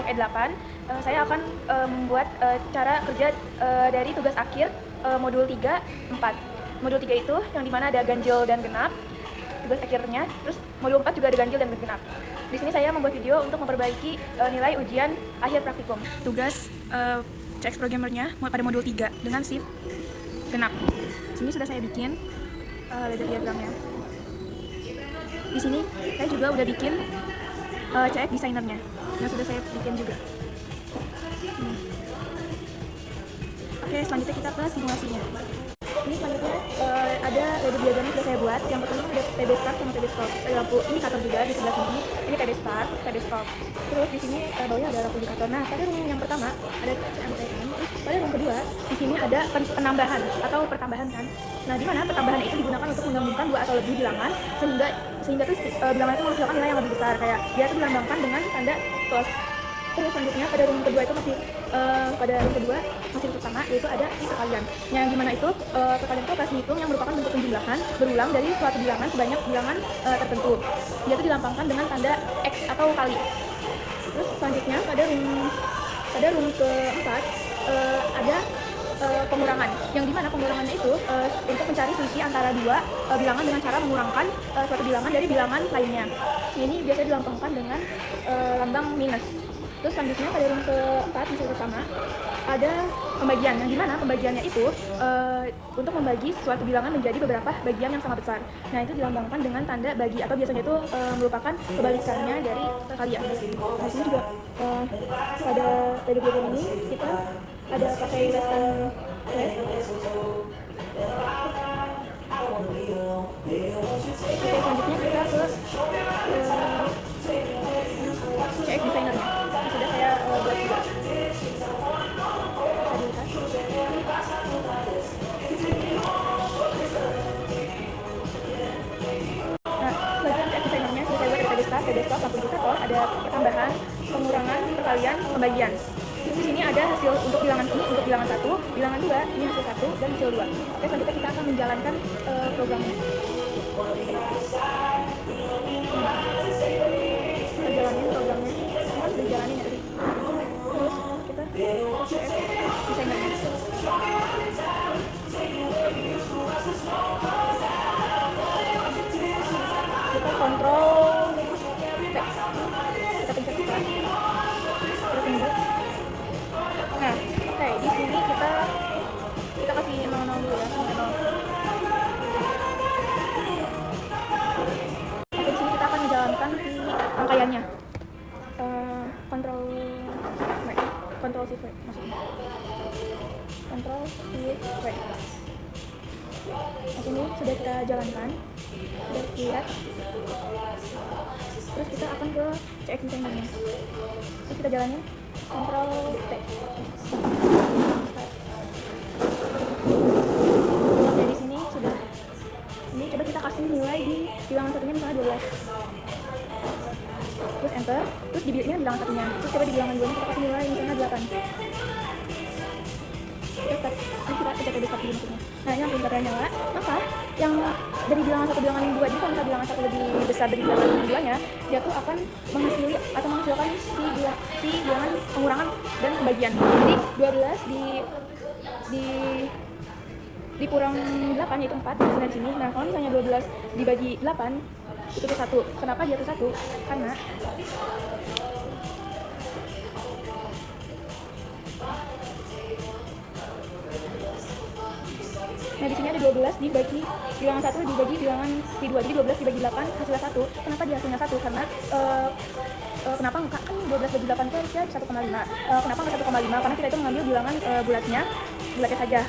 E8, saya akan membuat cara kerja dari tugas akhir modul 3, 4. Modul 3 itu yang dimana ada ganjil dan genap, tugas akhirnya. Terus modul 4 juga ada ganjil dan genap. Di sini saya membuat video untuk memperbaiki nilai ujian akhir praktikum. Tugas CX Programmer-nya pada modul 3 dengan shift genap. Sini sudah saya bikin ladder diagramnya. Di sini saya juga udah bikin CX Designer-nya yang sudah saya bikin juga. Oke, selanjutnya kita ke simulasinya. Ini selanjutnya ada ladder diagram yang sudah saya buat. Yang pertama ada PB Start sama PB Stop. Ada lampu indikator juga di sebelah sini. Ini PB Start, PB Stop. Terus di sini bawahnya ada lampu indikator. Nah, pada room yang pertama ada CMTM. Pada room kedua di sini ada penambahan atau pertambahan kan. Nah, di mana pertambahan itu digunakan untuk menggabungkan dua atau lebih bilangan sehingga tuh bilangan itu menghasilkan nilai yang lebih besar, kayak dia itu dilambangkan dengan tanda plus. Terus selanjutnya pada room kedua itu masih tetap sama, yaitu ada perkalian. Yang gimana itu perkalian itu operasi hitung yang merupakan bentuk penjumlahan berulang dari suatu bilangan sebanyak bilangan tertentu. Dia itu dilambangkan dengan tanda X atau kali. Terus selanjutnya pada room keempat ada pengurangan, yang dimana pengurangannya itu untuk mencari selisih antara dua bilangan dengan cara mengurangkan suatu bilangan dari bilangan lainnya. Ini biasanya dilambangkan dengan lambang minus. Terus selanjutnya pada room keempat masih pertama ada pembagian, yang dimana pembagiannya itu untuk membagi suatu bilangan menjadi beberapa bagian yang sama besar. Nah, itu dilambangkan dengan tanda bagi, atau biasanya itu merupakan kebalikannya dari perkalian. Nah, sini juga pada diagram ini kita ada pakai leskan les. Oke, selanjutnya kita ke CX Designer-nya. Ini sudah saya buat juga. Bisa dilihat. Nah, selanjutnya CX Designer-nya sudah saya buat dari PB Start, lampu indikator, ada pertambahan, pengurangan, perkalian, pembagian. Di sini ada hasil untuk bilangan ini, untuk bilangan 1, bilangan 2, ini hasil 1, dan hasil 2. Oke, selanjutnya kita akan menjalankan programnya. Kita jalanin programnya, harus dijalanin ya tadi. Terus kita Designer-nya. Kita kontrol T. Kita pencet start. Kita tunggu. Nah, oke, di sini kita kasih 00 dulu ya, 00. Oke, di sini kita akan menjalankan di rangkaiannya. Control Shift V maksudnya. Control Shift V. Nah, ini sudah kita jalankan, sudah lihat. Terus kita akan ke CX Designer-nya. Terus kita jalanin Control T. Oke, di sini sudah. Ini coba kita kasih nilai di bilangan satunya misalnya 12. Terus enter. Terus di ini bilangan satunya. Terus coba di bilangan 2 kita kasih nilai misalnya 8. Terus kita pencet PB Stop dulu maksudnya. Nah, ini lampu indikatornya nyala. Maka yang dari bilangan 1 bilangan yang 2 itu, kalau misalnya bilangan 1 lebih besar dari bilangan 2-nya, dia tuh akan menghasilkan si bilangan pengurangan dan pembagian. Jadi 12 dikurang 8 yaitu 4 di sini. Nah, kalau misalnya 12 dibagi 8 itu tuh 1. Kenapa dia tuh 1? Karena nah, di sini ada 12 dibagi bilangan 1 dibagi bilangan 2. Jadi 12 dibagi 8 hasilnya 1. Kenapa dia hasilnya 1? Karena kenapa enggak, kan 12 bagi 8 itu harusnya 1,5. Kenapa enggak 1,5? Karena kita itu mengambil bilangan bulatnya saja.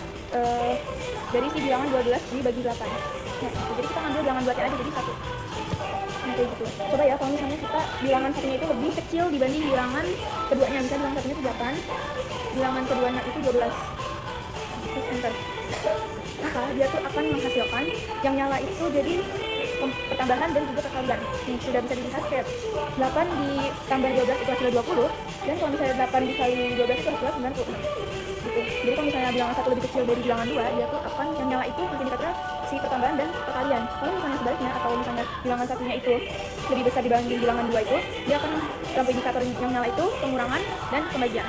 Dari si bilangan 12 dibagi 8. Nah, jadi kita ambil bilangan bulatnya aja jadi 1. Nah, kayak gitu. Coba ya, kalau misalnya kita bilangan satunya itu lebih kecil dibanding bilangan keduanya, misalnya bilangan satunya itu 8, bilangan keduanya itu 12. Terus enter. Maka dia tuh akan menghasilkan yang nyala itu jadi pertambahan dan juga perkalian. Nih, sudah bisa dilihat kayak 8 ditambah 12 itu hasilnya 20, dan kalau misalnya 8 dikali 12 itu hasilnya 90. Gitu. Jadi kalau misalnya bilangan 1 lebih kecil dari bilangan 2, dia tuh akan yang nyala itu indikatornya si pertambahan dan perkalian. Kalau misalnya sebaliknya atau misalnya bilangan satunya itu lebih besar dibanding bilangan 2 itu, dia akan lampu indikator yang nyala itu pengurangan dan pembagian.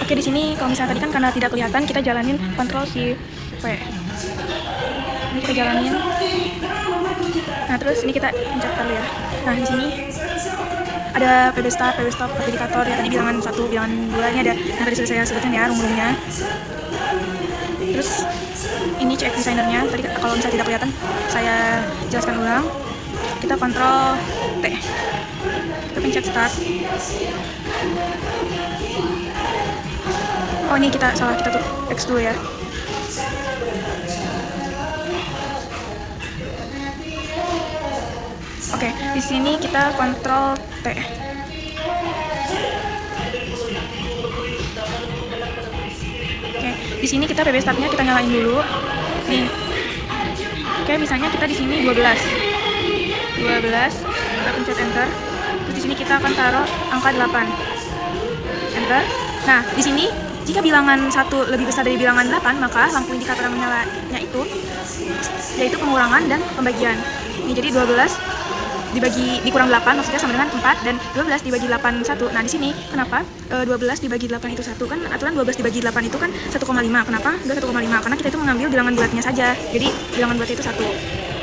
Oke, di sini kalau misalnya tadi kan karena tidak kelihatan, kita jalanin kontrol Shift V. Ini kita jalanin. Nah, terus ini kita pencet dulu ya. Nah, di sini ada PB start, indikator ya, tadi bilangan 1, bilangan 2, ini ada yang tadi sudah saya sebutin ya rumus-rumusnya. Terus ini CX designernya, tadi kalau misalnya tidak kelihatan saya jelaskan ulang. Kita kontrol T, kita pencet start. Oh, ini kita salah, kita tuh X dulu ya. Oke, di sini kita kontrol T. Oke, di sini kita PB startnya kita nyalain dulu. Nih. Oke, misalnya kita di sini 12. Kita pencet enter. Terus di sini kita akan taruh angka 8. Enter. Nah, di sini jika bilangan 1 lebih besar dari bilangan 8, maka lampu indikator yang menyalanya itu yaitu pengurangan dan pembagian. Ini jadi 12 dikurang 8 maksudnya sama dengan 4, dan 12 dibagi 8 1. Nah, di sini kenapa 12 dibagi 8 itu 1? Kan aturan 12 dibagi 8 itu kan 1,5. Kenapa enggak 1,5? Karena kita itu mengambil bilangan bulatnya saja. Jadi bilangan bulatnya itu 1.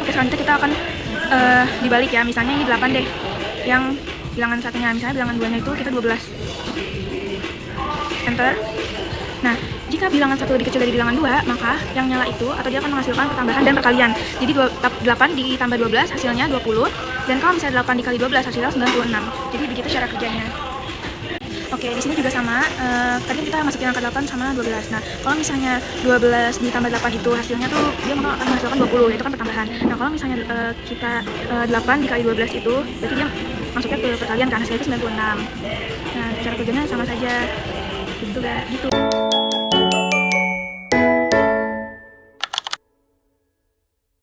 Oke, selanjutnya kita akan dibalik ya. Misalnya ini 8 deh. Yang bilangan satunya, misalnya bilangan 2-nya itu kita 12. Enter. Nah, jika bilangan 1 lebih kecil dari bilangan 2, maka yang nyala itu atau dia akan menghasilkan pertambahan dan perkalian. Jadi 8 ditambah 12 hasilnya 20, dan kalau misalnya 8 dikali 12 hasilnya 96. Jadi begitu cara kerjanya. Oke, di sini juga sama. Tadi kita masukin angka 8 sama 12. Nah, kalau misalnya 12 ditambah 8 itu hasilnya tuh dia akan menghasilkan 20, itu kan pertambahan. Nah, kalau misalnya kita 8 dikali 12 itu berarti dia masuknya ke perkalian kan, hasilnya itu 96. Nah, cara kerjanya sama saja. Gitu ya, gitu.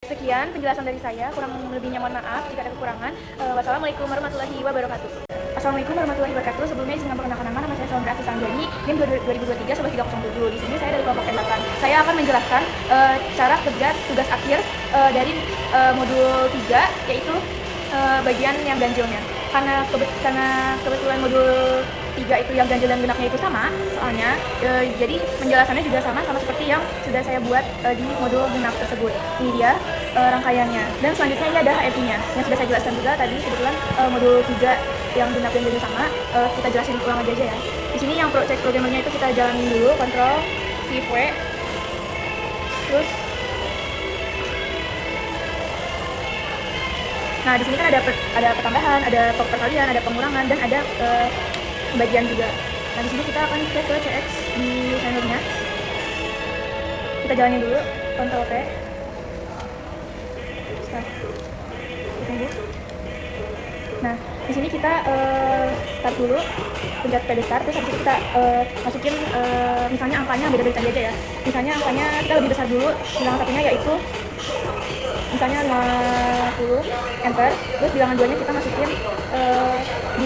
Sekian penjelasan dari saya, kurang lebihnya mohon maaf jika ada kekurangan. Wassalamualaikum warahmatullahi wabarakatuh. Assalamualaikum warahmatullahi wabarakatuh. Sebelumnya izin memperkenalkan nama saya Sandra Afif Sanjani, NIM 2023-307. Di sini saya dari kelompok N8. Saya akan menjelaskan cara kerja tugas akhir dari modul 3, yaitu bagian yang ganjilnya. Karena kebetulan modul 3 itu yang ganjil dan genapnya itu sama, soalnya jadi penjelasannya juga sama seperti yang sudah saya buat di modul genap tersebut. Ini dia rangkaiannya. Dan selanjutnya ini ada HMI-nya yang sudah saya jelaskan juga tadi. Kebetulan modul 3 yang genap dan ganjil sama, kita jelasin ulang aja ya. Di sini yang project programmernya itu kita jalanin dulu, kontrol Shift V. Terus nah, di sini kan ada pertambahan, ada perkalian, ada pengurangan, dan ada pembagian juga. Nah, di sini kita akan cek ke CX di channelnya. Kita jalanin dulu, Ctrl T. Tunggu. Nah, di sini kita start dulu, pencet PB start, terus habis itu kita masukin misalnya angkanya beda dari tadi aja ya. Misalnya angkanya kita lebih besar dulu, bilangan satunya yaitu misalnya 50, enter. Terus bilangan 2-nya kita masukin 2,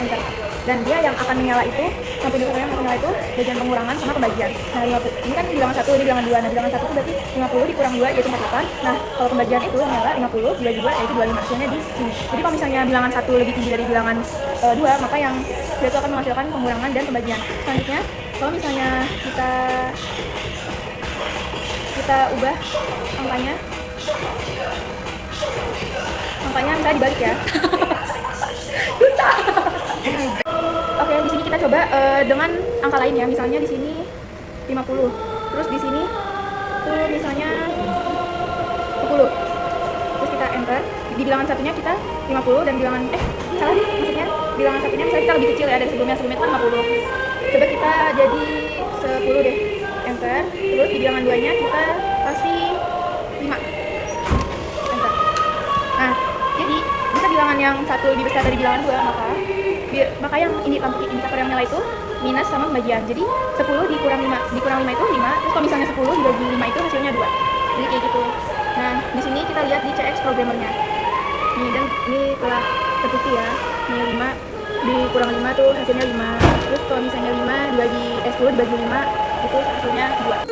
enter. Dan dia yang akan menyala itu, lampu indikator yang akan menyala itu bagian pengurangan sama pembagian. Nah, 50, ini kan bilangan 1, ini bilangan 2. Nah, bilangan 1 itu berarti 50 dikurang 2 yaitu 48. Nah, kalau pembagian itu menyala 50 dibagi 2 yaitu 25. Hasilnya di sini. Jadi kalau misalnya bilangan 1 lebih tinggi dari bilangan 2, maka yang dia itu akan menghasilkan pengurangan dan pembagian. Selanjutnya, kalau misalnya kita ubah angkanya misalnya dibalik ya. Oke, di sini kita coba dengan angka lain ya. Misalnya di sini 50. Terus di sini tuh misalnya 10. Terus kita enter. Di bilangan satunya kita 50 dan bilangan salah nih, maksudnya bilangan satunya misalnya kita lebih kecil ya dari sebelumnya itu kan 50. Coba kita jadi 10 deh. Enter. Terus di bilangan 2-nya kita kasih 5. Enter. Nah, jadi jika bilangan yang satu lebih besar dari bilangan 2, maka yang lampu indikator yang nyala itu minus sama pembagian. Jadi 10 dikurang 5 itu 5. Terus kalau misalnya 10 dibagi 5 itu hasilnya 2. Jadi kayak gitu. Nah, di sini kita lihat di CX programmernya. Nih, dan ini telah terbukti ya. Ini 5 dikurang 5 tuh hasilnya 5. Terus kalau misalnya 5 dibagi 10 dibagi 5 itu hasilnya 2.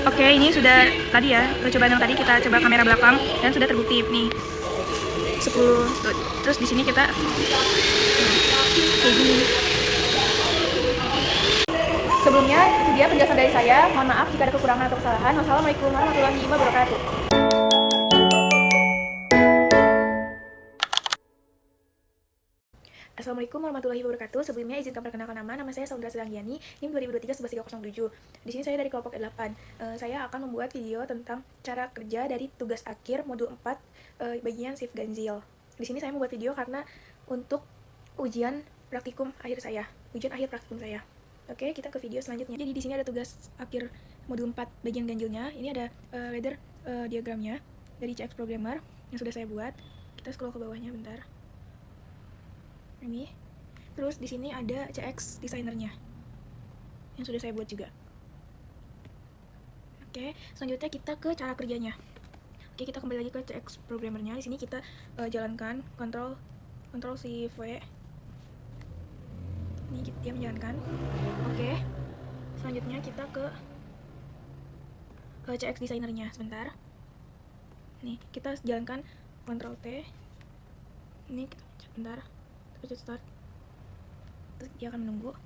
Oke, ini sudah tadi ya, percobaan yang tadi kita coba kamera belakang dan sudah terbukti nih 10 tuh. Terus di sini kita kayak gini. Sebelumnya itu dia penjelasan dari saya. Mohon maaf jika ada kekurangan atau kesalahan. Wassalamualaikum warahmatullahi wabarakatuh. Assalamualaikum warahmatullahi wabarakatuh. Sebelumnya izinkan perkenalkan nama saya Saundra Sedanggiani, NIM 2023-11307. Di sini saya dari kelompok 8. Saya akan membuat video tentang cara kerja dari tugas akhir modul 4 bagian shift ganjil. Di sini saya membuat video karena untuk ujian praktikum akhir saya, ujian akhir praktikum saya. Oke, kita ke video selanjutnya. Jadi di sini ada tugas akhir modul 4 bagian ganjilnya. Ini ada ladder diagramnya dari CX Programmer yang sudah saya buat. Kita scroll ke bawahnya bentar. Ini. Terus di sini ada CX designernya yang sudah saya buat juga. Oke, selanjutnya kita ke cara kerjanya. Oke, kita kembali lagi ke CX Programmernya. Di sini kita jalankan Ctrl Shift V. Ini dia menjalankan. Oke. Selanjutnya kita ke CX designernya sebentar. Nih, kita jalankan Ctrl T. Ini kita pencet bentar. Pencet start. Terus dia akan menunggu.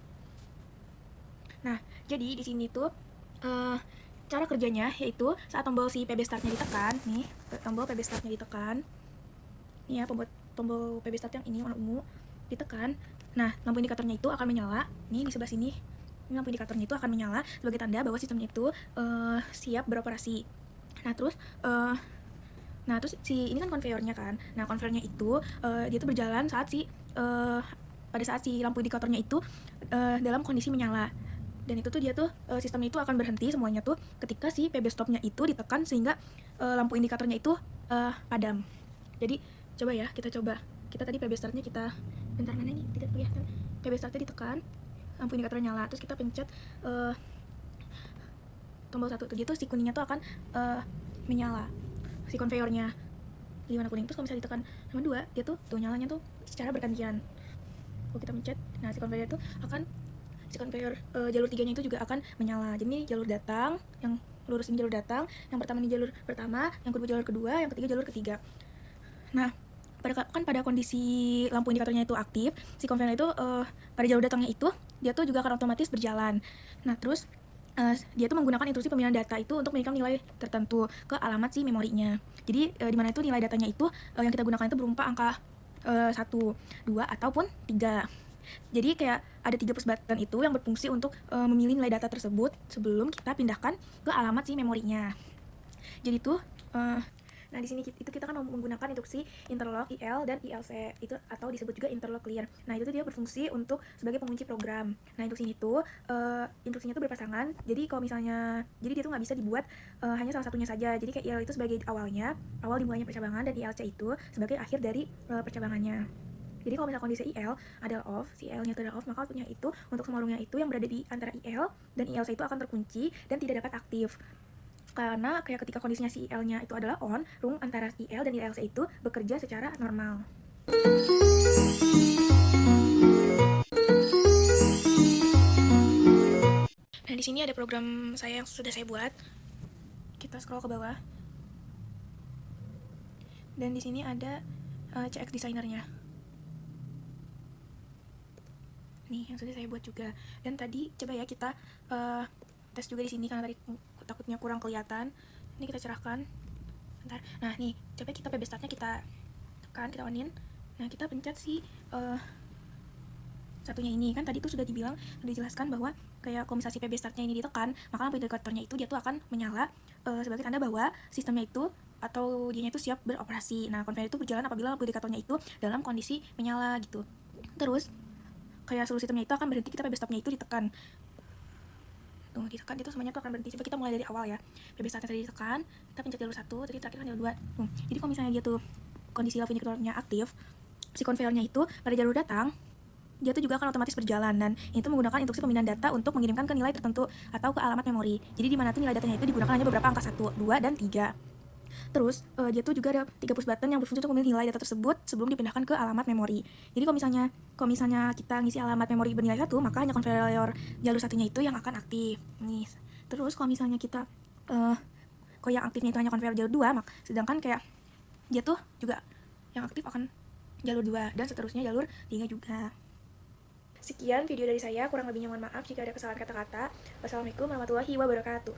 Nah, jadi di sini tuh cara kerjanya yaitu saat tombol si PB startnya ditekan, nih, tombol PB startnya ditekan. Ini ya, tombol PB start yang ini warna ungu ditekan. Nah, lampu indikatornya itu akan menyala. Nih di sebelah sini. Ini lampu indikatornya itu akan menyala sebagai tanda bahwa sistemnya itu siap beroperasi. Nah, terus si ini kan konveyornya kan. Nah, konveyornya itu dia tuh berjalan saat pada saat si lampu indikatornya itu dalam kondisi menyala. Dan itu tuh dia tuh sistemnya itu akan berhenti semuanya tuh ketika si PB stopnya itu ditekan sehingga lampu indikatornya itu padam. Jadi coba ya, kita coba. Kita tadi PB startnya kita bentar, mana ini tidak kelihatan. PB startnya ditekan, lampu indikatornya nyala, terus kita pencet tombol 1 tuh, dia tuh si kuningnya tuh akan menyala, si konveyornya di warna kuning. Terus kalau misalnya ditekan sama 2, dia tuh nyalanya tuh secara bergantian. Kalau kita pencet, nah si konveyor tuh akan jalur 3-nya itu juga akan menyala. Jadi ini jalur datang, yang lurus ini jalur datang, yang pertama ini jalur pertama, yang kedua jalur kedua, yang ketiga jalur ketiga. Nah, pada kondisi lampu indikatornya itu aktif, si konveyor itu pada jalur datangnya itu dia tuh juga akan otomatis berjalan. Nah, terus dia tuh menggunakan instruksi pemilihan data itu untuk mengirimkan nilai tertentu ke alamat si memorinya. Jadi di mana itu nilai datanya itu yang kita gunakan itu berupa angka 1, 2 ataupun 3. Jadi kayak ada 3 push button itu yang berfungsi untuk memilih nilai data tersebut sebelum kita pindahkan ke alamat si memorinya. Jadi tuh nah di sini itu kita kan menggunakan instruksi interlock IL dan ILC itu, atau disebut juga interlock clear. Nah, itu tuh dia berfungsi untuk sebagai pengunci program. Nah, instruksi itu instruksinya tuh berpasangan. Jadi kalau misalnya dia tuh nggak bisa dibuat hanya salah satunya saja. Jadi kayak IL itu sebagai awal dimulainya percabangan, dan ILC itu sebagai akhir dari percabangannya. Jadi kalau misalnya kondisi IL adalah off, si IL-nya itu adalah off, maka outputnya itu untuk semua rungnya itu yang berada di antara IL dan ILC itu akan terkunci dan tidak dapat aktif. Karena kayak ketika kondisinya si IL-nya itu adalah on, rung antara IL dan ILC itu bekerja secara normal. Nah, di sini ada program saya yang sudah saya buat. Kita scroll ke bawah. Dan di sini ada CX designernya. Nih, yang sudah saya buat juga. Dan tadi coba ya kita tes juga di sini karena tadi takutnya kurang kelihatan. Ini kita cerahkan. Bentar. Nah, nih, coba kita PB startnya kita tekan, kita onin. Nah, kita pencet si satunya ini. Kan tadi tuh sudah dijelaskan bahwa kayak kalau misalnya si PB startnya ini ditekan, maka lampu indikatornya itu dia tuh akan menyala sebagai tanda bahwa sistemnya itu atau dianya itu siap beroperasi. Nah, konveyor itu berjalan apabila lampu indikatornya itu dalam kondisi menyala gitu. Terus kayak seluruh sistemnya itu akan berhenti, kita PB stopnya itu ditekan. Tuh, ditekan itu semuanya tuh akan berhenti. Coba kita mulai dari awal ya. PB startnya tadi ditekan, kita pencet jalur 1, tadi terakhir kan jalur 2. Jadi kalau misalnya dia tuh kondisi lampu indikatornya aktif, si konveyornya itu pada jalur datang, dia tuh juga akan otomatis berjalan, dan itu menggunakan instruksi pemindahan data untuk mengirimkan ke nilai tertentu atau ke alamat memori. Jadi di mana tuh nilai datanya itu digunakan hanya beberapa angka 1, 2, dan 3. Terus dia tuh juga ada 3 push button yang berfungsi untuk memilih nilai data tersebut sebelum dipindahkan ke alamat memori. Jadi kalau misalnya kita ngisi alamat memori bernilai 1, maka hanya konveyor jalur satunya itu yang akan aktif. Nih. Terus kalau misalnya kita kalau yang aktifnya itu hanya konveyor jalur 2, sedangkan kayak dia tuh juga yang aktif akan jalur 2 dan seterusnya jalur 3 juga. Sekian video dari saya, kurang lebihnya mohon maaf jika ada kesalahan kata-kata. Wassalamualaikum warahmatullahi wabarakatuh.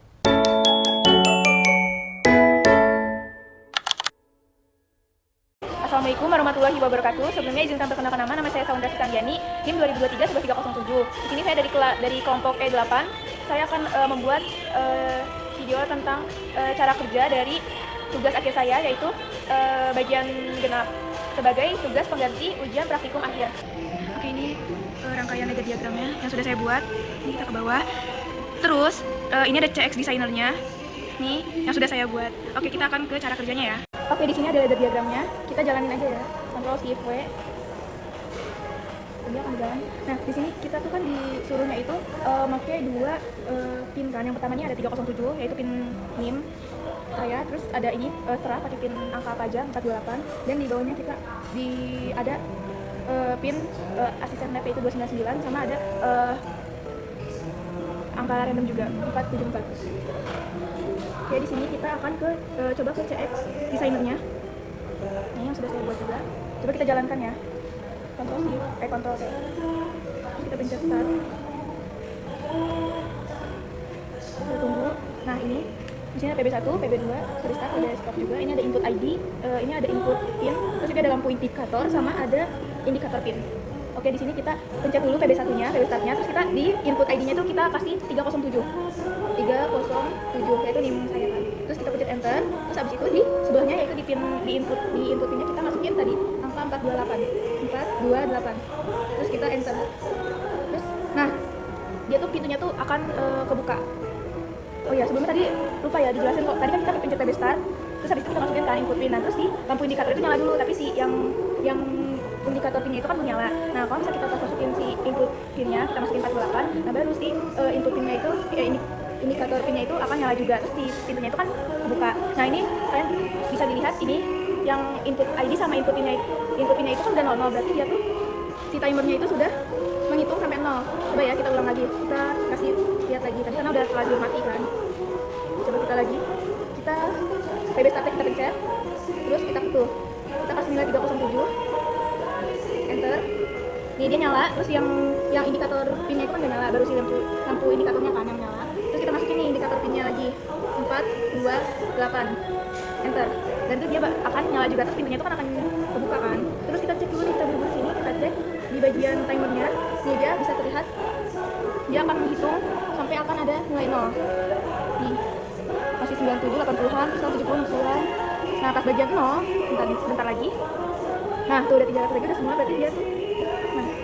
Assalamualaikum warahmatullahi wabarakatuh. Sebelumnya izinkan perkenalkan nama saya Saundra Sitariani, NIM 2023-11307. Di sini saya dari kelompok E8. Saya akan membuat video tentang cara kerja dari tugas akhir saya, yaitu bagian genap sebagai tugas pengganti ujian praktikum akhir. Oke, ini rangkaian lega diagramnya yang sudah saya buat. Ini kita ke bawah. Terus ini ada CX designernya nih yang sudah saya buat. Oke, kita akan ke cara kerjanya ya. Oke, di sini ada lega diagramnya. Kita jalanin aja ya. Ctrl Shift V. Dia akan jalan. Nah, di sini kita tuh kan disuruhnya itu pakai 2 pin kan. Yang pertamanya ada 307 yaitu pin NIM saya, terus ada ini setelah pakai pin angka apa aja 428, dan di bawahnya kita ada pin asisten lab itu 299, sama ada angka random juga 474. Oke, di sini kita akan coba ke CX designernya. Ini yang sudah saya buat juga. Coba kita jalankan ya. Ctrl T. Terus kita pencet start. Kita tunggu. Nah, ini di sini ada PB1, PB2, restart, ada stop juga. Ini ada input ID, ini ada input pin, terus juga ada lampu indikator sama ada indikator pin. Oke, di sini kita pencet dulu PB1-nya, PB startnya, terus kita di input ID-nya itu kita kasih 307, yaitu NIM saya kan. Terus kita pencet enter, terus habis itu di sebelahnya yaitu di input pinnya kita masukin tadi angka 428. Terus kita enter. Terus nah, dia tuh pintunya tuh akan kebuka. Oh ya, sebelumnya tadi lupa ya dijelasin kok. Tadi kan kita pencet PB start, terus habis itu kita masukin kan input pin. Nah, terus di lampu indikator itu nyala dulu, tapi si yang indikator pinnya itu kan belum nyala. Nah, kalau misalnya kita masukin si input pinnya, kita masukin 48, nah baru si input pinnya itu indikator pinnya itu akan nyala juga. Terus di pintunya itu kan kebuka. Nah, ini kalian bisa dilihat ini yang input ID sama input pinnya itu kan udah 00, berarti dia tuh si timernya itu sudah menghitung sampai 0. Coba ya, kita ulang lagi. Kita kasih lihat lagi. Tadi karena udah terlanjur mati kan. Coba kita lagi. Kita PB startnya kita pencet. Terus kita kasih nilai 307. Enter. Nih dia nyala. Terus yang indikator pinnya itu kan udah nyala. Baru si lampu indikatornya kan yang nyala. Terus kita masukin nih indikator pinnya lagi. 428. Enter. Dan itu dia akan nyala juga. Terus pintunya itu kan akan kebuka kan. Terus kita cek dulu nih, kita buru-buru sini, kita cek di bagian timernya. Nih dia bisa terlihat dia akan menghitung sampai akan ada nilai 0. Nih masih 97, 80-an, terus 70, 60-an. Nah, pas bagian 0, sebentar lagi. Nah, tuh udah 300 lagi udah semua, berarti dia tuh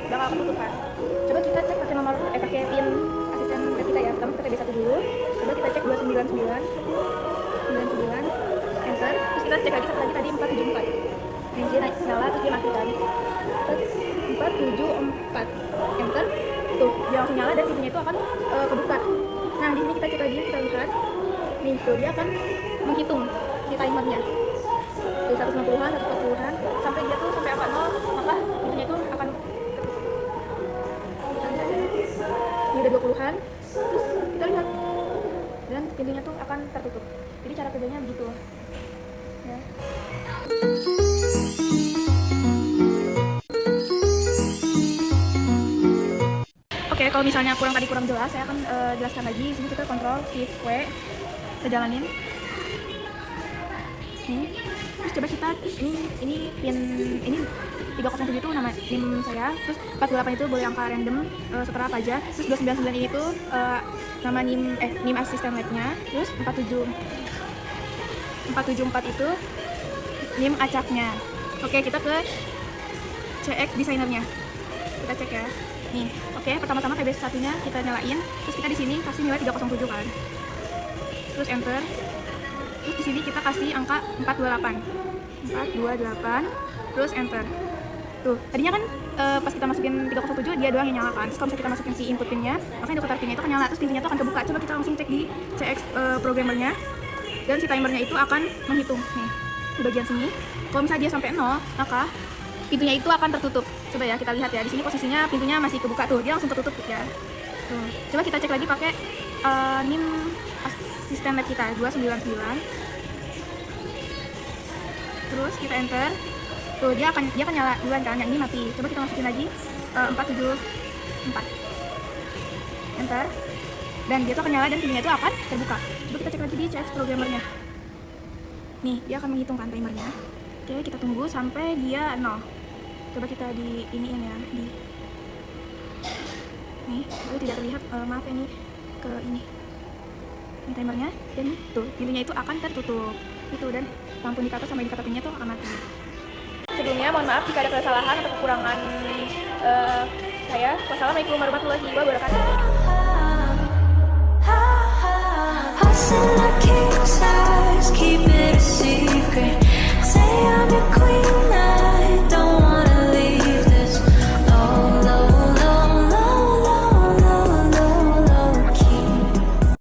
bakal ketutupan. Coba kita cek pakai pin asisten kita ya. Pertama kita PB1 dulu. Coba kita cek 299, 99, enter. Terus kita cek lagi satu lagi tadi 474. Nah, dia nyala terus dia mati kan. 474, enter. Tuh, dia langsung nyala dan pintunya itu akan kebuka. Nah, di sini kita cek lagi, kita lihat. Nih, tuh dia akan menghitung si timernya. Tuh 160-an, 140-an, sampai dia tuh sampai angka 0, maka pintunya itu akan ini udah 20-an. Terus kita lihat. Dan pintunya tuh akan tertutup. Jadi cara kerjanya begitu. Ya. Oke, kalau misalnya kurang jelas, saya akan jelaskan lagi. Di sini kita Ctrl Shift V, kita jalanin. Nih, terus coba kita ini pin ini 307 itu nama NIM saya, terus 48 itu boleh angka random setelah apa aja, terus 299 ini tuh nama NIM asisten labnya, terus 474 itu NIM acaknya. Oke, kita ke CX designernya, kita cek ya. Nih, oke, pertama-tama PB1-nya kita nyalain, terus kita di sini kasih nilai 307 kan. Terus enter. Terus di sini kita kasih angka 428. Terus enter. Tuh, tadinya kan pas kita masukin 307 dia doang yang nyala kan. Terus kalau misalnya kita masukin si input pinnya, maka indikator pinnya itu akan nyala, terus pintunya itu akan kebuka. Coba kita langsung cek di CX programmernya. dan si timernya itu akan menghitung nih di bagian sini. Kalau misalnya dia sampai 0, maka pintunya itu akan tertutup. Coba ya kita lihat ya, di sini posisinya pintunya masih kebuka tuh, dia langsung tertutup ya. Tuh. Coba kita cek lagi pakai NIM asisten lab kita 299. Terus kita enter. Tuh dia akan nyala duluan kan, yang ini mati. Coba kita masukin lagi 474. Enter. Dan dia tuh akan nyala dan pintunya itu akan terbuka. Coba kita cek lagi di CS programmernya. Nih, dia akan menghitungkan timernya. Oke, kita tunggu sampai dia 0. Coba kita di iniin ya, di nih, itu tidak terlihat, maaf ya, ini ke ini timernya, dan tuh pintunya itu akan tertutup itu, dan lampu indikator sama indikator pinnya tuh akan mati. Sebelumnya mohon maaf jika ada kesalahan atau kekurangan saya. Wassalamualaikum warahmatullahi wabarakatuh.